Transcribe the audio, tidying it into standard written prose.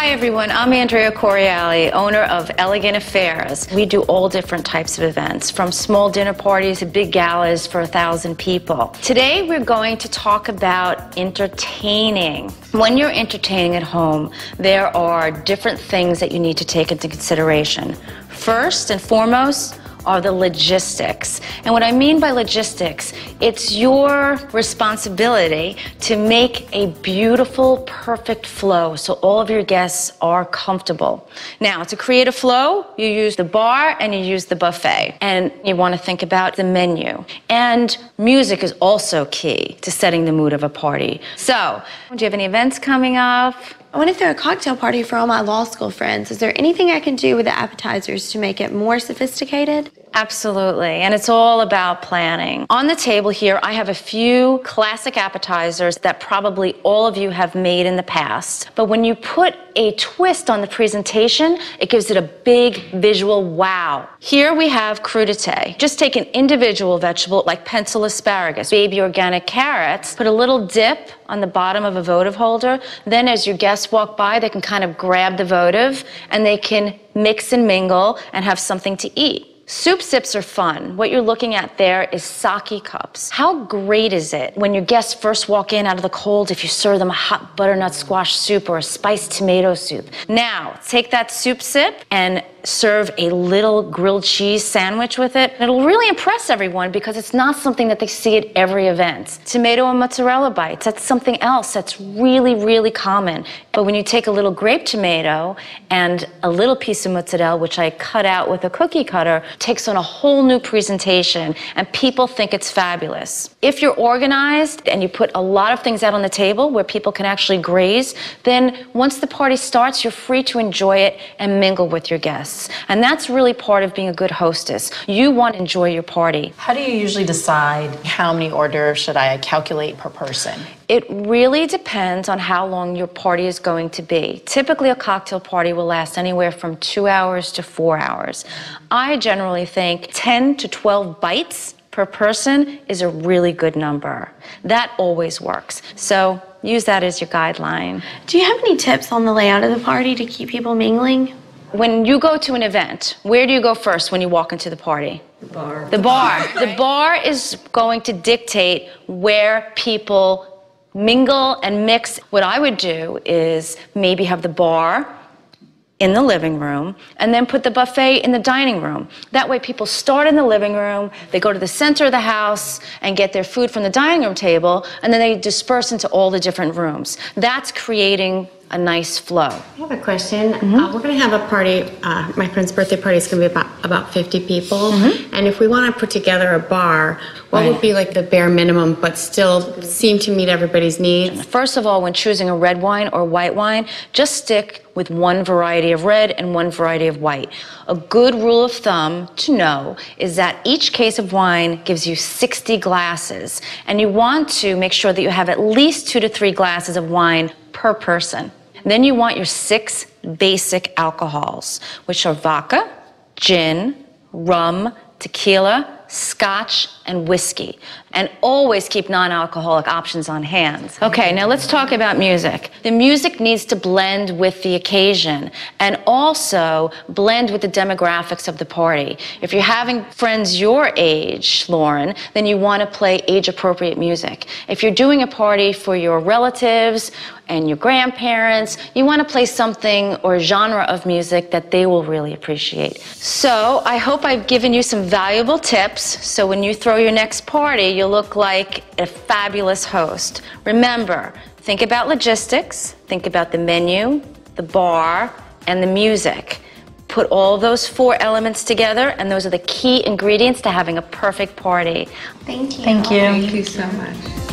Hi everyone, I'm Andrea Correale, owner of Elegant Affairs. We do all different types of events, from small dinner parties to big galas for 1,000 people. Today we're going to talk about entertaining. When you're entertaining at home, there are different things that you need to take into consideration. First and foremost are the logistics. And what I mean by logistics, it's your responsibility to make a beautiful, perfect flow so all of your guests are comfortable. Now, to create a flow, you use the bar and you use the buffet. And you want to think about the menu. And music is also key to setting the mood of a party. So, do you have any events coming up? I want to throw a cocktail party for all my law school friends. Is there anything I can do with the appetizers to make it more sophisticated? Absolutely, and it's all about planning. On the table here, I have a few classic appetizers that probably all of you have made in the past. But when you put a twist on the presentation, it gives it a big visual wow. Here we have crudité. Just take an individual vegetable like pencil asparagus, baby organic carrots, put a little dip on the bottom of a votive holder. Then as your guests walk by, they can kind of grab the votive and they can mix and mingle and have something to eat. Soup sips are fun. What you're looking at there is sake cups. How great is it when your guests first walk in out of the cold if you serve them a hot butternut squash soup or a spiced tomato soup? Now, take that soup sip and serve a little grilled cheese sandwich with it. It'll really impress everyone because it's not something that they see at every event. Tomato and mozzarella bites, that's something else that's really, really common. But when you take a little grape tomato and a little piece of mozzarella, which I cut out with a cookie cutter, takes on a whole new presentation and people think it's fabulous. If you're organized and you put a lot of things out on the table where people can actually graze, then once the party starts, you're free to enjoy it and mingle with your guests. And that's really part of being a good hostess. You want to enjoy your party. How do you usually decide how many orders should I calculate per person? It really depends on how long your party is going to be. Typically, a cocktail party will last anywhere from 2 hours to 4 hours. I generally think 10 to 12 bites per person is a really good number. That always works. So use that as your guideline. Do you have any tips on the layout of the party to keep people mingling? When you go to an event, where do you go first when you walk into the party? The bar. The bar. The bar is going to dictate where people mingle and mix. What I would do is maybe have the bar in the living room and then put the buffet in the dining room. That way people start in the living room, they go to the center of the house and get their food from the dining room table, and then they disperse into all the different rooms. That's creating a nice flow. I have a question. We're going to have a party. My friend's birthday party is going to be about 50 people. And if we want to put together a bar, what would be like the bare minimum but still seem to meet everybody's needs? First of all, when choosing a red wine or white wine, just stick with one variety of red and one variety of white. A good rule of thumb to know is that each case of wine gives you 60 glasses, and you want to make sure that you have at least 2 to 3 glasses of wine per person. Then you want your 6 basic alcohols, which are vodka, gin, rum, tequila, scotch, and whiskey. And always keep non-alcoholic options on hand. Okay, now let's talk about music. The music needs to blend with the occasion and also blend with the demographics of the party. If you're having friends your age, Lauren, then you want to play age-appropriate music. If you're doing a party for your relatives and your grandparents, you want to play something or genre of music that they will really appreciate. So I hope I've given you some valuable tips so when you throw your next party, you'll look like a fabulous host. Remember, think about logistics, think about the menu, the bar, and the music. Put all those 4 elements together, and those are the key ingredients to having a perfect party. Thank you. Thank you. Thank you so much.